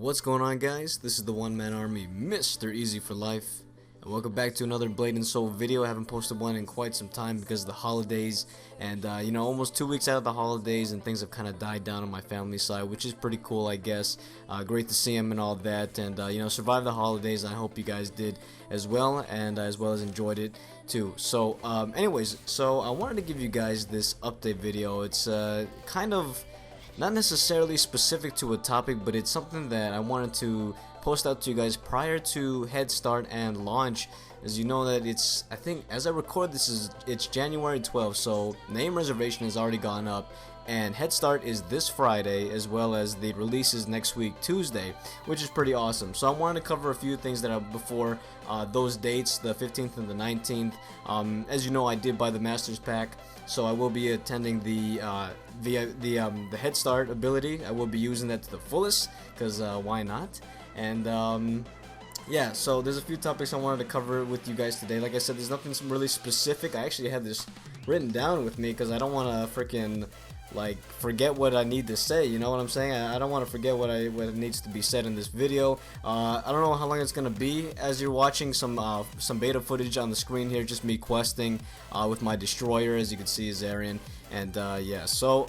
What's going on, guys? This is the one-man army, Mr. Easy for Life, and welcome back to another Blade and Soul video. I haven't posted one in quite some time because of the holidays, and you know, almost 2 weeks out of the holidays, and things have kind of died down on my family side, which is pretty cool, I guess. Great to see him and all that, and you know, survive the holidays. I hope you guys did as well, and as well as enjoyed it too. So, anyways, so I wanted to give you guys this update video. It's kind of not necessarily specific to a topic, but it's something that I wanted to post out to you guys prior to Head Start and launch. As you know that it's, I think as I record this, it's January 12th, so name reservation has already gone up, and Head Start is this Friday, as well as the release is next week Tuesday, which is pretty awesome. So I wanted to cover a few things that are before those dates, the 15th and the 19th. As you know, I did buy the Masters Pack, so I will be attending the Head Start ability. I will be using that to the fullest, because why not? And yeah, so there's a few topics I wanted to cover with you guys today. Like I said, there's nothing really specific. I actually had this written down with me because I don't want to freaking like forget what I need to say, you know what I'm saying? I don't want to forget what needs to be said in this video. I don't know how long it's gonna be. As you're watching some beta footage on the screen here, just me questing with my destroyer, as you can see, is Arian. And yeah, so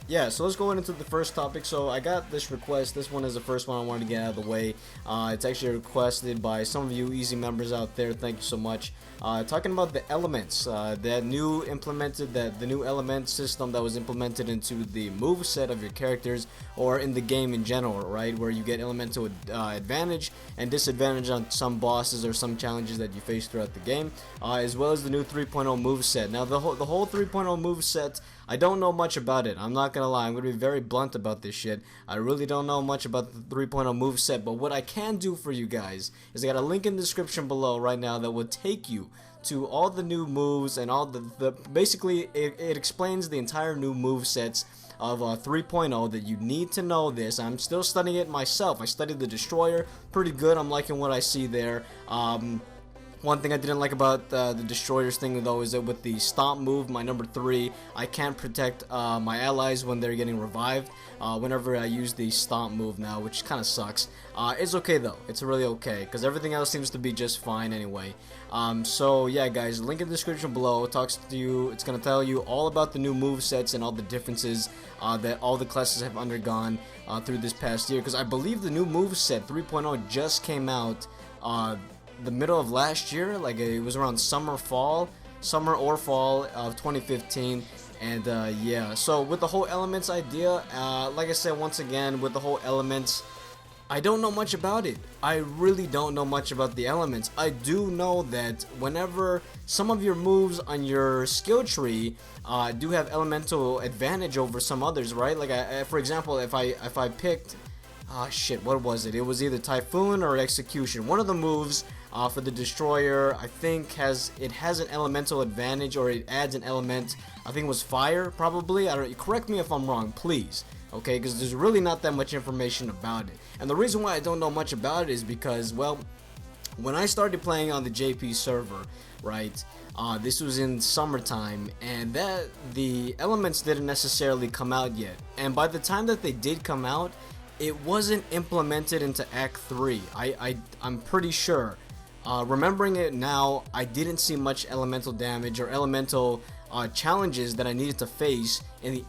let's go into the first topic. So I got this request. This one is the first one I wanted to get out of the way. It's actually requested by some of you easy members out there. Thank you so much. Talking about the elements, the new element system that was implemented into the move set of your characters, or in the game in general, right? Where you get elemental advantage and disadvantage on some bosses or some challenges that you face throughout the game, as well as the new 3.0 move set. Now the whole 3.0 move set, I don't know much about it. I'm not gonna lie. I'm gonna be very blunt about this shit. I really don't know much about the 3.0 move set, but what I can do for you guys is I got a link in the description below right now that will take you to all the new moves and all the basically it explains the entire new move sets of 3.0 that you need to know this. I'm still studying it myself. I studied the destroyer pretty good. I'm liking what I see there. One thing I didn't like about the Destroyers thing, though, is that with the Stomp move, my number 3, I can't protect my allies when they're getting revived whenever I use the Stomp move now, which kind of sucks. It's okay, though. It's really okay, because everything else seems to be just fine anyway. So, yeah, guys, link in the description below. It talks to you. It's going to tell you all about the new move sets and all the differences that all the classes have undergone through this past year, because I believe the new move set 3.0 just came out the middle of last year. Like it was around summer or fall of 2015. And yeah, so with the whole elements idea, like I said, once again, with the whole elements, I don't know much about it. I really don't know much about the elements. I do know that whenever some of your moves on your skill tree do have elemental advantage over some others, right? Like for example, if I picked shit, what was it? It was either Typhoon or Execution. One of the moves for the Destroyer, I think has an elemental advantage, or it adds an element. I think it was Fire, probably. I don't. Correct me if I'm wrong, please. Okay, because there's really not that much information about it. And the reason why I don't know much about it is because, well, when I started playing on the JP server, right? This was in summertime, and the elements didn't necessarily come out yet. And by the time that they did come out, it wasn't implemented into Act 3. I'm pretty sure. Remembering it now, I didn't see much elemental damage or elemental challenges that I needed to face in the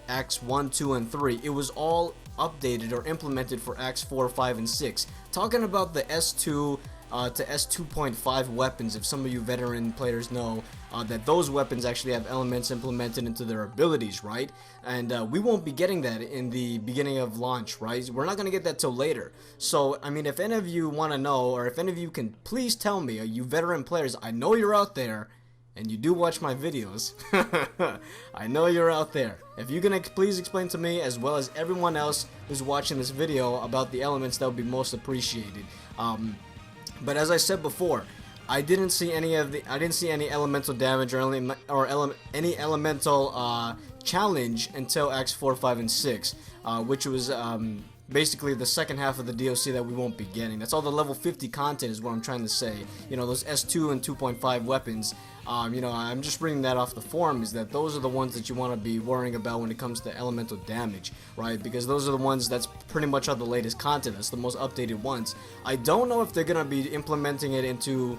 Acts 1, 2, and 3. It was all updated or implemented for Acts 4, 5, and 6. Talking about the S2 to S2.5 weapons, if some of you veteran players know that those weapons actually have elements implemented into their abilities, right? And we won't be getting that in the beginning of launch, right? We're not going to get that till later. So, I mean, if any of you want to know, or if any of you can please tell me, you veteran players, I know you're out there, and you do watch my videos. I know you're out there. If you can please explain to me, as well as everyone else who's watching this video, about the elements, that would be most appreciated. But as I said before, I didn't see any elemental damage or any elemental challenge until Acts 4, 5, and 6, which was basically the second half of the DLC that we won't be getting. That's all the level 50 content is what I'm trying to say. You know, those S2 and 2.5 weapons, you know, I'm just bringing that off the forum, is that those are the ones that you want to be worrying about when it comes to elemental damage, right? Because those are the ones that's pretty much all the latest content. That's the most updated ones. I don't know if they're going to be implementing it into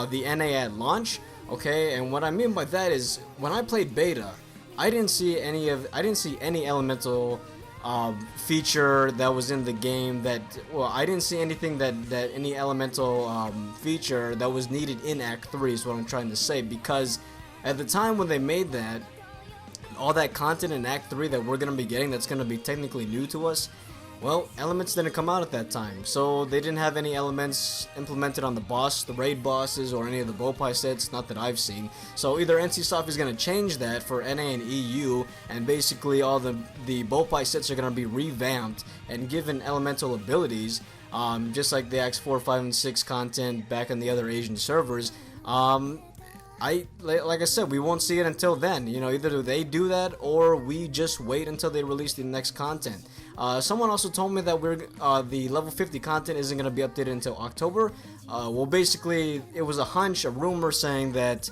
the NA at launch, okay? And what I mean by that is, when I played beta, I didn't see any elemental feature that was in the game that, well, I didn't see anything that any elemental feature that was needed in Act 3 is what I'm trying to say, because at the time when they made that, all that content in Act 3 that we're going to be getting that's going to be technically new to us, well, elements didn't come out at that time, so they didn't have any elements implemented on the raid bosses, or any of the Bowpie sets, not that I've seen. So either NCSoft is going to change that for NA and EU, and basically all the Bowpie sets are going to be revamped and given elemental abilities, just like the Acts 4, 5, and 6 content back on the other Asian servers. Like I said, we won't see it until then. You know, either they do that or we just wait until they release the next content. Someone also told me that the level 50 content isn't going to be updated until October. Well, basically, it was a hunch, a rumor saying that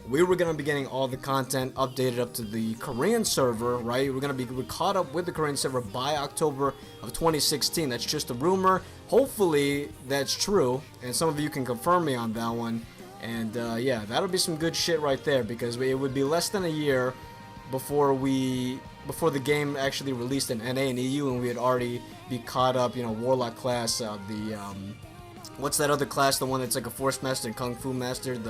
we were going to be getting all the content updated up to the Korean server, right? We're going to be caught up with the Korean server by October of 2016. That's just a rumor. Hopefully, that's true, and some of you can confirm me on that one. And yeah, that'll be some good shit right there, because it would be less than a year before the game actually released in NA and EU, and we had already be caught up. You know, Warlock class, what's that other class? The one that's like a Force Master and Kung Fu Master.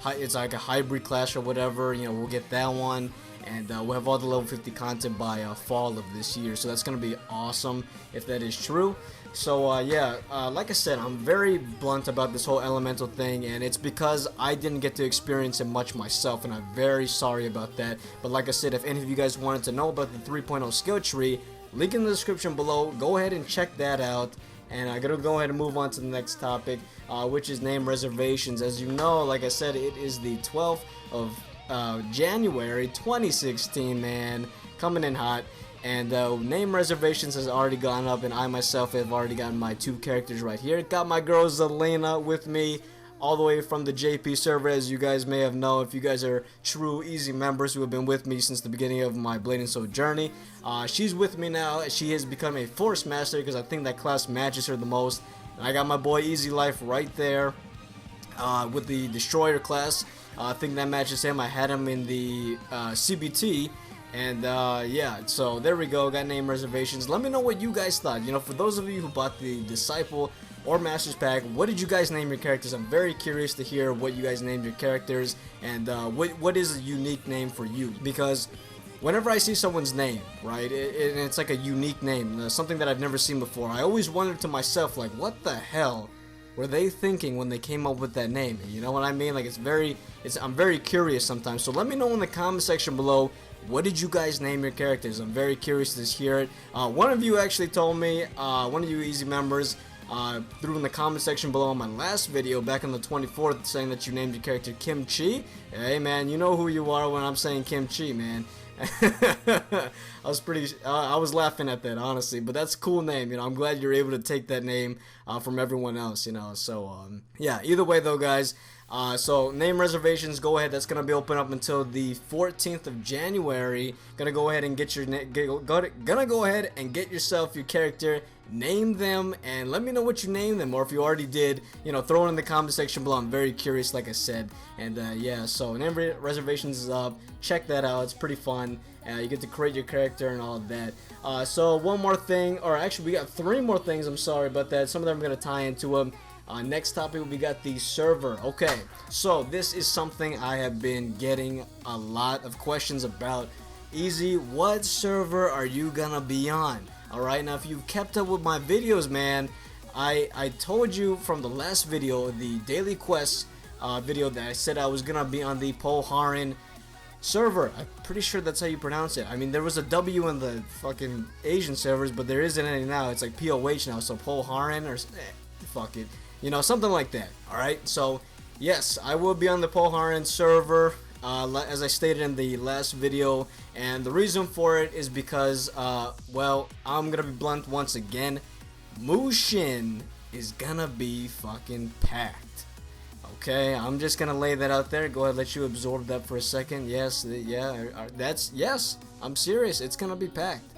It's like a hybrid class or whatever. You know, we'll get that one, and we'll have all the level 50 content by fall of this year. So that's gonna be awesome if that is true. So yeah, like I said, I'm very blunt about this whole elemental thing, and it's because I didn't get to experience it much myself, and I'm very sorry about that. But like I said, if any of you guys wanted to know about the 3.0 skill tree, link in the description below. Go ahead and check that out. And I'm gonna go ahead and move on to the next topic, which is name reservations. As you know, like I said, it is the 12th of January 2016, man, coming in hot. And name reservations has already gone up, and I myself have already gotten my 2 characters right here. Got my girl Zelena with me, all the way from the JP server, as you guys may have known if you guys are true easy members who have been with me since the beginning of my Blade and Soul journey. She's with me now. She has become a Force Master because I think that class matches her the most. And I got my boy Easy Life right there with the Destroyer class. I think that matches him. I had him in the CBT. And yeah, so there we go, got name reservations. Let me know what you guys thought. You know, for those of you who bought the Disciple or Masters Pack, what did you guys name your characters? I'm very curious to hear what you guys named your characters, and what is a unique name for you. Because whenever I see someone's name, right, and it's like a unique name, something that I've never seen before, I always wonder to myself, like, what the hell were they thinking when they came up with that name? You know what I mean? Like, I'm very curious sometimes. So let me know in the comment section below, what did you guys name your characters? I'm very curious to hear it. One of you actually told me, one of you easy members, threw in the comment section below on my last video back on the 24th, saying that you named your character Kimchi. Hey man, you know who you are when I'm saying Kimchi, man. I was laughing at that, honestly, but that's a cool name. You know, I'm glad you're able to take that name from everyone else, you know. So yeah, either way though, guys, so name reservations, go ahead. That's gonna be open up until the 14th of January. Gonna go ahead and get yourself your character, name them, and let me know what you name them, or if you already did, you know, throw it in the comment section below. I'm very curious, like I said. And yeah, so name reservations is up. Check that out. It's pretty fun. You get to create your character and all of that. So one more thing, or actually we got 3 more things. I'm sorry about that. Some of them are gonna tie into them. Next topic, we got the server. Okay, so this is something I have been getting a lot of questions about. Easy, what server are you gonna be on? Alright, now if you've kept up with my videos, man, I told you from the last video, the Daily Quest video, that I said I was gonna be on the Poharen server. I'm pretty sure that's how you pronounce it. I mean, there was a W in the fucking Asian servers, but there isn't any now. It's like POH now, so Poharen, or fuck it. You know, something like that. Alright, so yes, I will be on the Poharen server, as I stated in the last video, and the reason for it is because, well, I'm gonna be blunt once again. Mushin is gonna be fucking packed. Okay, I'm just gonna lay that out there. Go ahead, let you absorb that for a second. Yes, yes, I'm serious. It's gonna be packed.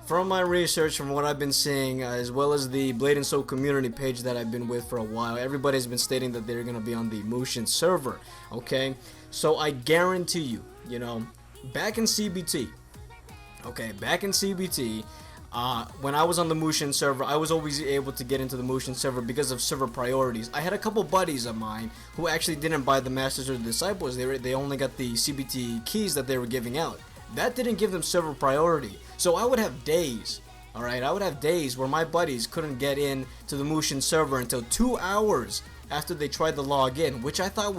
From my research, from what I've been seeing, as well as the Blade and Soul community page that I've been with for a while, everybody's been stating that they're gonna be on the Mushin server. Okay, so I guarantee you, you know, back in CBT, okay, back in CBT, when I was on the Mushin server, I was always able to get into the Mushin server because of server priorities. I had a couple buddies of mine who actually didn't buy the Masters or the Disciples. They only got the CBT keys that they were giving out. That didn't give them server priority. So I would have days, alright, I would have days where my buddies couldn't get in to the Mushin server until 2 hours after they tried to log in, which I thought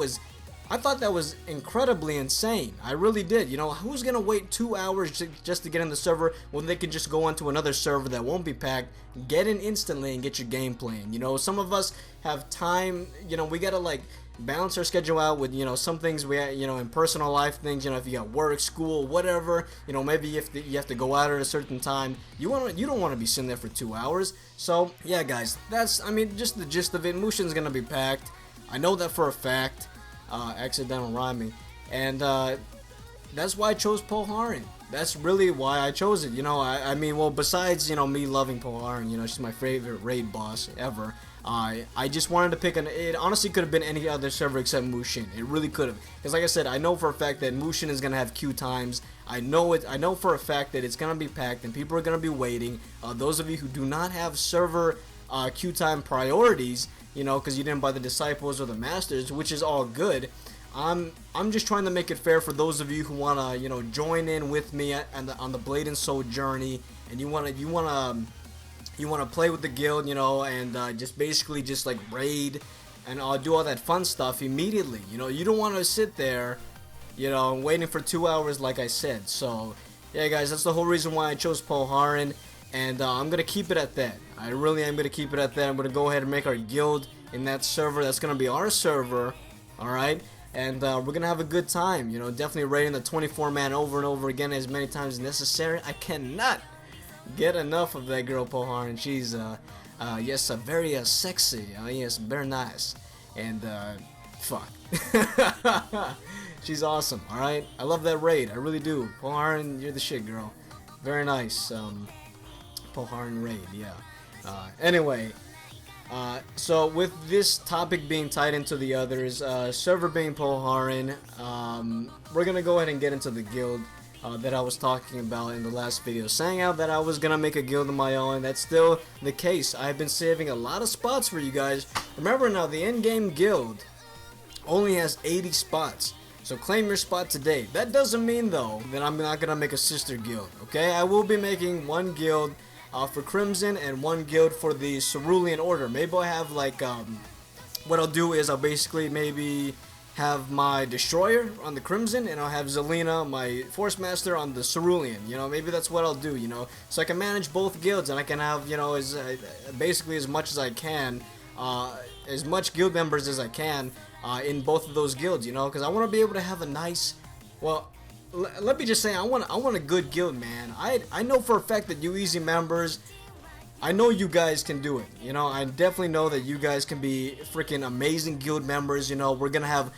that was incredibly insane. I really did. You know, who's gonna wait 2 hours just to get in the server when they can just go onto another server that won't be packed, get in instantly, and get your game playing? You know, some of us have time. You know, we gotta like balance our schedule out with, you know, some things we, you know, in personal life things. You know, if you got work, school, whatever. You know, maybe if you have to go out at a certain time, you don't want to be sitting there for 2 hours. So yeah, guys, that's, I mean, just the gist of it. Mushin's gonna be packed. I know that for a fact. Accidental rhyming, and that's why I chose Poharin. That's really why I chose it. You know, I mean, well, besides, you know, me loving Poharin, you know, she's my favorite raid boss ever. I just wanted to pick it honestly could have been any other server except Mushin. It really could have, because like I said, I know for a fact that Mushin is gonna have queue times. I know for a fact that it's gonna be packed and people are gonna be waiting. Those of you who do not have server queue time priorities, you know, because you didn't buy the Disciples or the Masters, which is all good. I'm just trying to make it fair for those of you who wanna, you know, join in with me on the Blade and Soul journey, and you wanna play with the guild, you know, and just basically just like raid and do all that fun stuff immediately. You know, you don't want to sit there, you know, waiting for 2 hours, like I said. So yeah, guys, that's the whole reason why I chose Poharin. And I'm gonna keep it at that. I really am gonna keep it at that. I'm gonna go ahead and make our guild in that server. That's gonna be our server, alright? And we're gonna have a good time. You know, definitely raiding the 24-man over and over again as many times as necessary. I cannot get enough of that girl Poharin. She's yes, very sexy. Yes, very nice. And fuck, she's awesome. Alright, I love that raid. I really do. Poharin, you're the shit, girl. Very nice. Poharin raid, yeah. Anyway, so with this topic being tied into the others, server being Poharin, we're gonna go ahead and get into the guild that I was talking about in the last video, saying out that I was gonna make a guild of my own. That's still the case. I've been saving a lot of spots for you guys. Remember now, the in-game guild only has 80 spots. So claim your spot today. That doesn't mean though that I'm not gonna make a sister guild. Okay, I will be making one guild for Crimson and one guild for the Cerulean Order. Maybe I'll have like what I'll do is I'll basically maybe have my Destroyer on the Crimson, and I'll have Zelina, my Force Master, on the Cerulean. You know, maybe that's what I'll do. You know, so I can manage both guilds, and I can have, you know, as basically as much as I can, as much guild members as I can in both of those guilds. You know, because I want to be able to have a nice, well, let me just say, I want a good guild, man. I know for a fact that you easy members, I know you guys can do it. You know, I definitely know that you guys can be freaking amazing guild members. You know, we're gonna have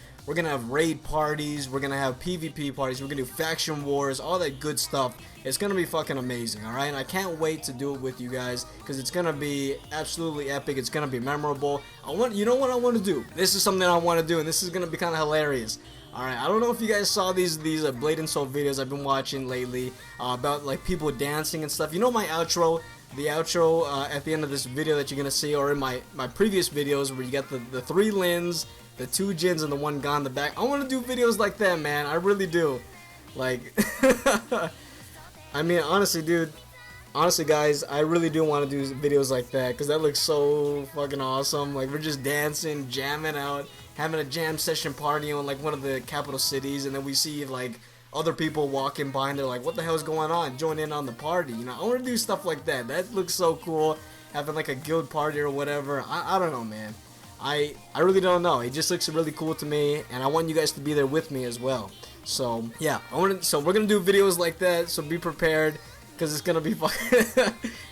raid parties, we're gonna have PvP parties, we're gonna do faction wars, all that good stuff. It's gonna be fucking amazing, alright? And I can't wait to do it with you guys, because it's gonna be absolutely epic. It's gonna be memorable. You know what I want to do? This is something I want to do, and this is gonna be kind of hilarious. Alright, I don't know if you guys saw these Blade and Soul videos I've been watching lately about like people dancing and stuff. You know my outro? The outro at the end of this video that you're gonna see, or in my previous videos where you got the 3 Lins, the 2 Jins, and the 1 Ga in the back. I want to do videos like that, man. I really do. Like, I mean, honestly, dude. Honestly, guys, I really do want to do videos like that, because that looks so fucking awesome. Like, we're just dancing, jamming out, having a jam session party in like one of the capital cities, and then we see like other people walking by and they're like, what the hell is going on? Join in on the party. You know, I want to do stuff like that. That looks so cool. Having like a guild party or whatever. I don't know, man. I really don't know. It just looks really cool to me, and I want you guys to be there with me as well. So yeah, so we're gonna do videos like that. So be prepared, because it's gonna be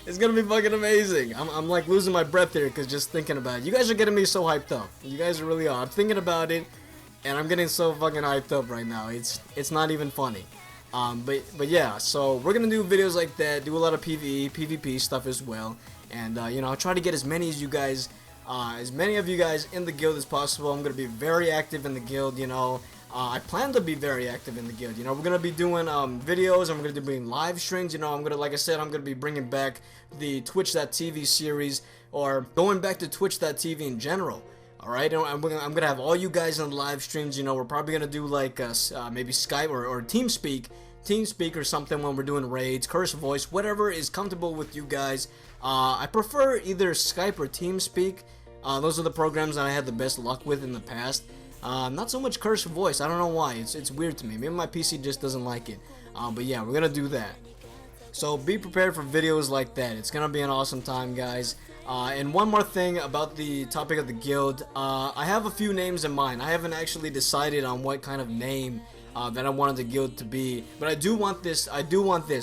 it's gonna be fucking amazing. I'm like losing my breath here, because just thinking about it. You guys are getting me so hyped up. You guys really are. I'm thinking about it, and I'm getting so fucking hyped up right now. It's not even funny. But yeah, so we're gonna do videos like that, do a lot of PvE, PvP stuff as well, and you know, I'll try to get as many of you guys in the guild as possible. I'm gonna be very active in the guild, you know. I plan to be very active in the guild, you know. We're gonna be doing videos, and we're gonna be doing live streams, you know. Like I said, I'm gonna be bringing back the Twitch.tv series, or going back to Twitch.tv in general. Alright, I'm gonna have all you guys on live streams. You know, we're probably gonna do like maybe Skype or TeamSpeak or something when we're doing raids, Curse Voice, whatever is comfortable with you guys. I prefer either Skype or TeamSpeak. Those are the programs that I had the best luck with in the past. Not so much Curse Voice. I don't know why. It's weird to me. Maybe my PC just doesn't like it. But yeah, we're gonna do that. So be prepared for videos like that. It's gonna be an awesome time, guys. And one more thing about the topic of the guild. I have a few names in mind. I haven't actually decided on what kind of name that I wanted the guild to be, but I do want this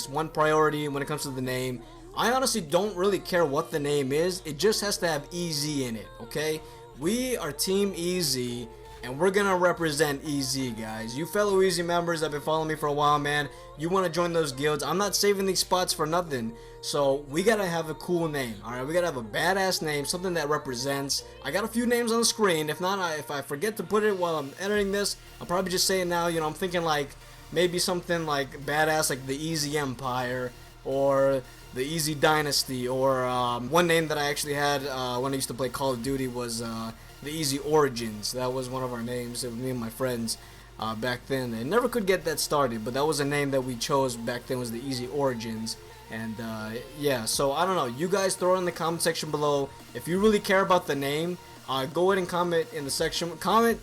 one priority when it comes to the name. I honestly don't really care what the name is. It just has to have EZ in it, okay? We are Team EZ, and we're gonna represent EZ, guys. You fellow EZ members that have been following me for a while, man, you want to join those guilds. I'm not saving these spots for nothing. So we gotta have a cool name, alright? We gotta have a badass name, something that represents. I got a few names on the screen. If not, if I forget to put it while I'm editing this, I'll probably just say it now. You know, I'm thinking like maybe something like badass, like the EZ Empire, or the EZ Dynasty, or one name that I actually had when I used to play Call of Duty was the EZ Origins. That was one of our names. It was me and my friends back then. I never could get that started, but that was a name that we chose back then, was the EZ Origins. And yeah, so I don't know. You guys throw it in the comment section below. If you really care about the name, go ahead and comment in the section. Comment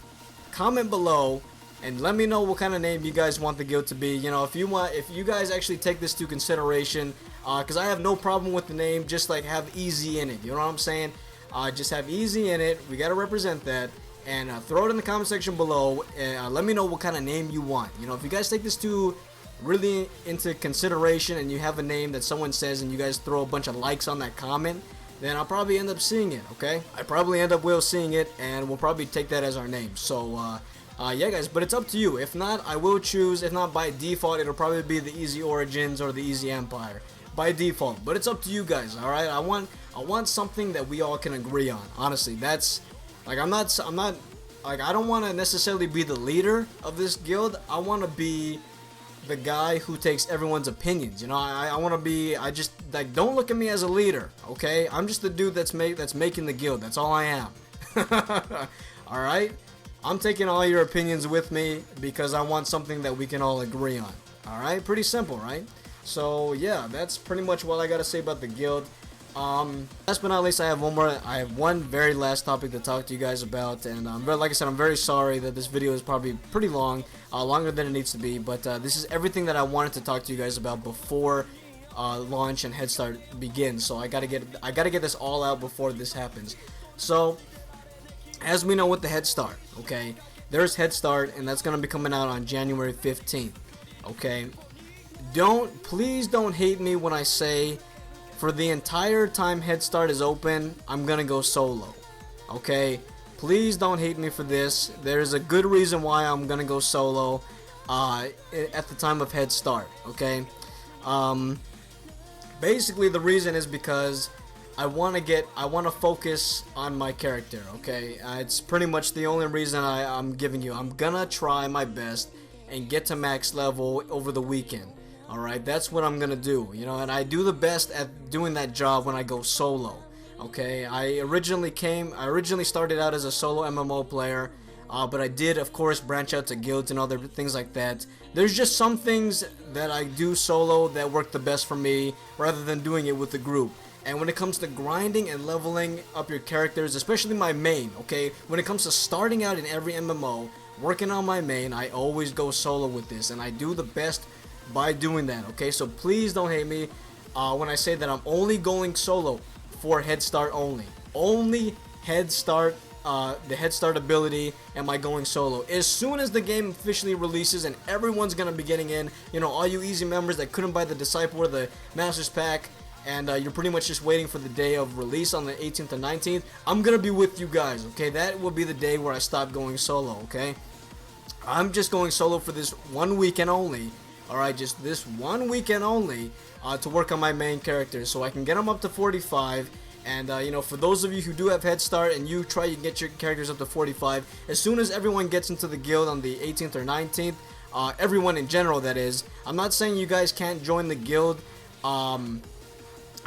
below, and let me know what kind of name you guys want the guild to be. You know, if you guys actually take this to consideration, because I have no problem with the name. Just like have EZ in it. You know what I'm saying? Just have EZ in it. We gotta represent that. And throw it in the comment section below. And let me know what kind of name you want. You know, if you guys take this to really into consideration, and you have a name that someone says, and you guys throw a bunch of likes on that comment, then I'll probably end up seeing it, okay? I probably end up seeing it, and we'll probably take that as our name. So yeah, guys, but it's up to you. If not, I will choose. If not, by default, it'll probably be the EZ Origins or the EZ Empire by default. But it's up to you guys, all right? I want something that we all can agree on. Honestly, that's like I'm not like, I don't want to necessarily be the leader of this guild. I want to be the guy who takes everyone's opinions. You know, I want to be. I just like, don't look at me as a leader, okay? I'm just the dude that's making the guild. That's all I am. All right. I'm taking all your opinions with me because I want something that we can all agree on. All right. Pretty simple, right? So yeah, that's pretty much what I gotta say about the guild. Last but not least, I have one very last topic to talk to you guys about, and like I said, I'm very sorry that this video is probably pretty long, longer than it needs to be, but this is everything that I wanted to talk to you guys about before launch and Head Start begins. So I gotta get this all out before this happens. So as we know with the Head Start, okay, there's Head Start, and that's gonna be coming out on January 15th. Okay, please don't hate me when I say, for the entire time Head Start is open, I'm gonna go solo. Okay, please don't hate me for this. There's a good reason why I'm gonna go solo at the time of Head Start. Okay, basically the reason is because I want to focus on my character. Okay, it's pretty much the only reason I'm giving you. I'm gonna try my best and get to max level over the weekend. Alright, that's what I'm gonna do, you know, and I do the best at doing that job when I go solo. Okay, I originally started out as a solo MMO player, but I did, of course, branch out to guilds and other things like that. There's just some things that I do solo that work the best for me, rather than doing it with the group. And when it comes to grinding and leveling up your characters, especially my main, okay, when it comes to starting out in every MMO, working on my main, I always go solo with this, and I do the best by doing that. Okay, so please don't hate me when I say that I'm only going solo for Head Start only. Only Head Start the Head Start ability and my going solo. As soon as the game officially releases and everyone's gonna be getting in, you know, all you easy members that couldn't buy the Disciple or the Masters Pack, and you're pretty much just waiting for the day of release on the 18th and 19th, I'm gonna be with you guys, okay? That will be the day where I stop going solo, okay? I'm just going solo for this 1 weekend only, alright? Just this 1 weekend only to work on my main characters so I can get them up to 45. And you know, for those of you who do have Head Start and you try to get your characters up to 45, as soon as everyone gets into the guild on the 18th or 19th, everyone in general that is, I'm not saying you guys can't join the guild, I'm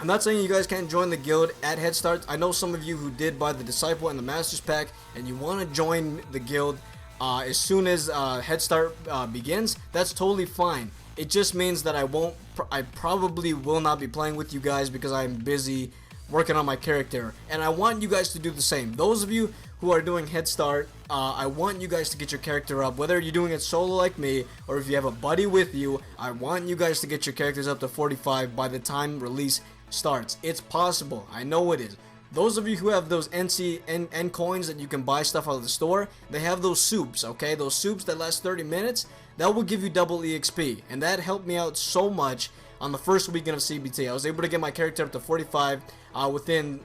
not saying you guys can't join the guild at Head Start. I know some of you who did buy the Disciple and the Masters Pack and you want to join the guild as soon as Head Start begins. That's totally fine. It just means that I probably will not be playing with you guys because I'm busy working on my character, and I want you guys to do the same. Those of you who are doing Head Start, I want you guys to get your character up, whether you're doing it solo like me or if you have a buddy with you. I want you guys to get your characters up to 45 by the time release starts. It's possible. I know it is. Those of you who have those N coins that you can buy stuff out of the store, they have those soups, okay? Those soups that last 30 minutes, that will give you double EXP, and that helped me out so much on the first weekend of CBT. I was able to get my character up to 45 within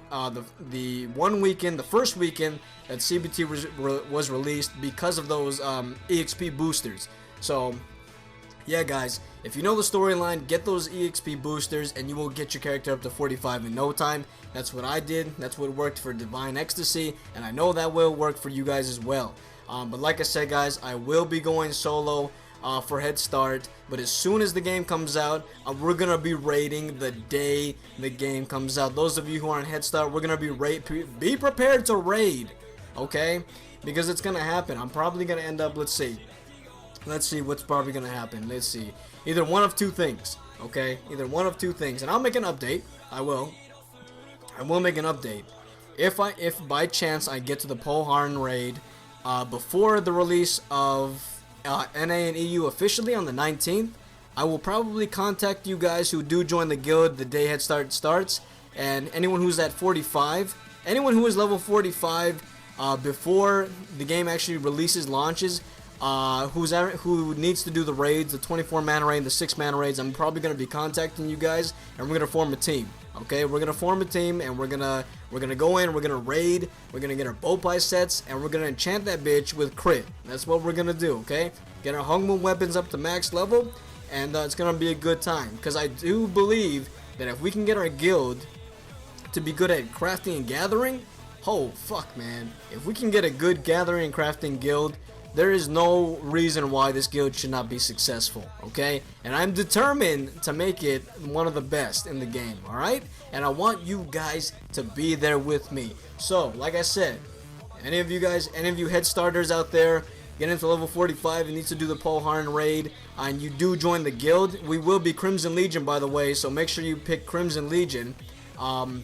the 1 weekend, the first weekend that CBT was released because of those EXP boosters. So yeah, guys, if you know the storyline, get those EXP boosters and you will get your character up to 45 in no time. That's what I did. That's what worked for Divine Ecstasy, and I know that will work for you guys as well. But like I said, guys, I will be going solo for Head Start, but as soon as the game comes out, we're gonna be raiding the day the game comes out. Those of you who are on Head Start, we're gonna be prepared to raid, okay? Because it's gonna happen. I'm probably gonna end up, let's see what's probably gonna happen. Let's see, either one of two things, okay? Either one of two things, and I'll make an update. I will make an update if by chance I get to the Polharn raid before the release of NA and EU officially on the 19th. I will probably contact you guys who do join the guild the day Head Start starts, and anyone who's at 45, anyone who is level 45 before the game actually launches, who needs to do the raids, the 24-man raid, the 6-man raids. I'm probably going to be contacting you guys, and we're going to form a team. Okay, we're gonna form a team, and we're gonna go in, we're gonna raid, we're gonna get our Bowpie sets, and we're gonna enchant that bitch with crit. That's what we're gonna do, okay? Get our Hung Moon weapons up to max level, and it's gonna be a good time. Because I do believe that if we can get our guild to be good at crafting and gathering, oh fuck, man! If we can get a good gathering and crafting guild, there is no reason why this guild should not be successful, okay? And I'm determined to make it one of the best in the game, alright? And I want you guys to be there with me. So, like I said, any of you Head Starters out there, get into level 45 and need to do the Polharn raid, and you do join the guild, we will be Crimson Legion, by the way, so make sure you pick Crimson Legion. And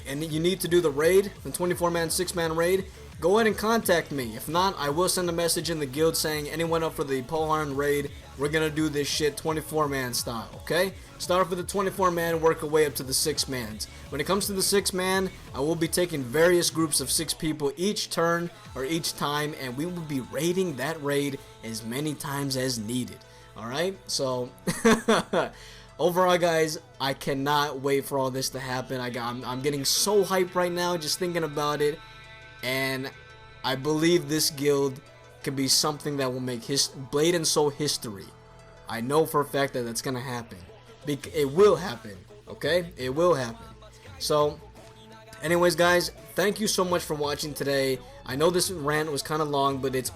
you need to do the raid, the 24-man, 6-man raid. Go ahead and contact me. If not, I will send a message in the guild saying anyone up for the Polharn raid, we're gonna do this shit 24-man style, okay? Start off with the 24-man, work our way up to the 6-mans. When it comes to the 6-man, I will be taking various groups of 6 people each turn or each time, and we will be raiding that raid as many times as needed. Alright? So overall, guys, I cannot wait for all this to happen. I'm getting so hyped right now just thinking about it. And I believe this guild could be something that will make Blade and Soul history. I know for a fact that that's going to happen. It will happen, okay? It will happen. So, anyways, guys, thank you so much for watching today. I know this rant was kind of long, but it's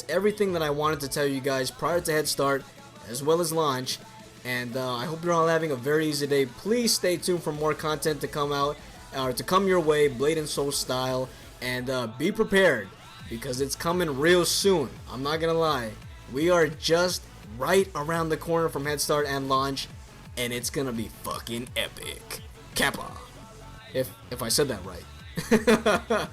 everything that I wanted to tell you guys prior to Head Start as well as launch. And I hope you're all having a very easy day. Please stay tuned for more content to come out, or to come your way, Blade and Soul style. And be prepared, because it's coming real soon. I'm not gonna lie, we are just right around the corner from Head Start and launch, and it's gonna be fucking epic. Kappa, if I said that right.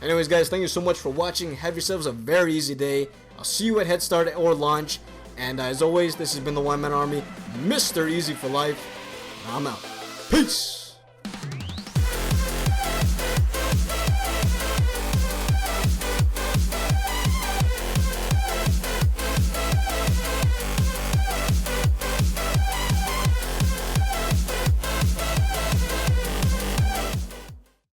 Anyways, guys, thank you so much for watching. Have yourselves a very easy day. I'll see you at Head Start or launch. And as always, this has been the One Man Army, Mr. Easy for Life. I'm out. Peace.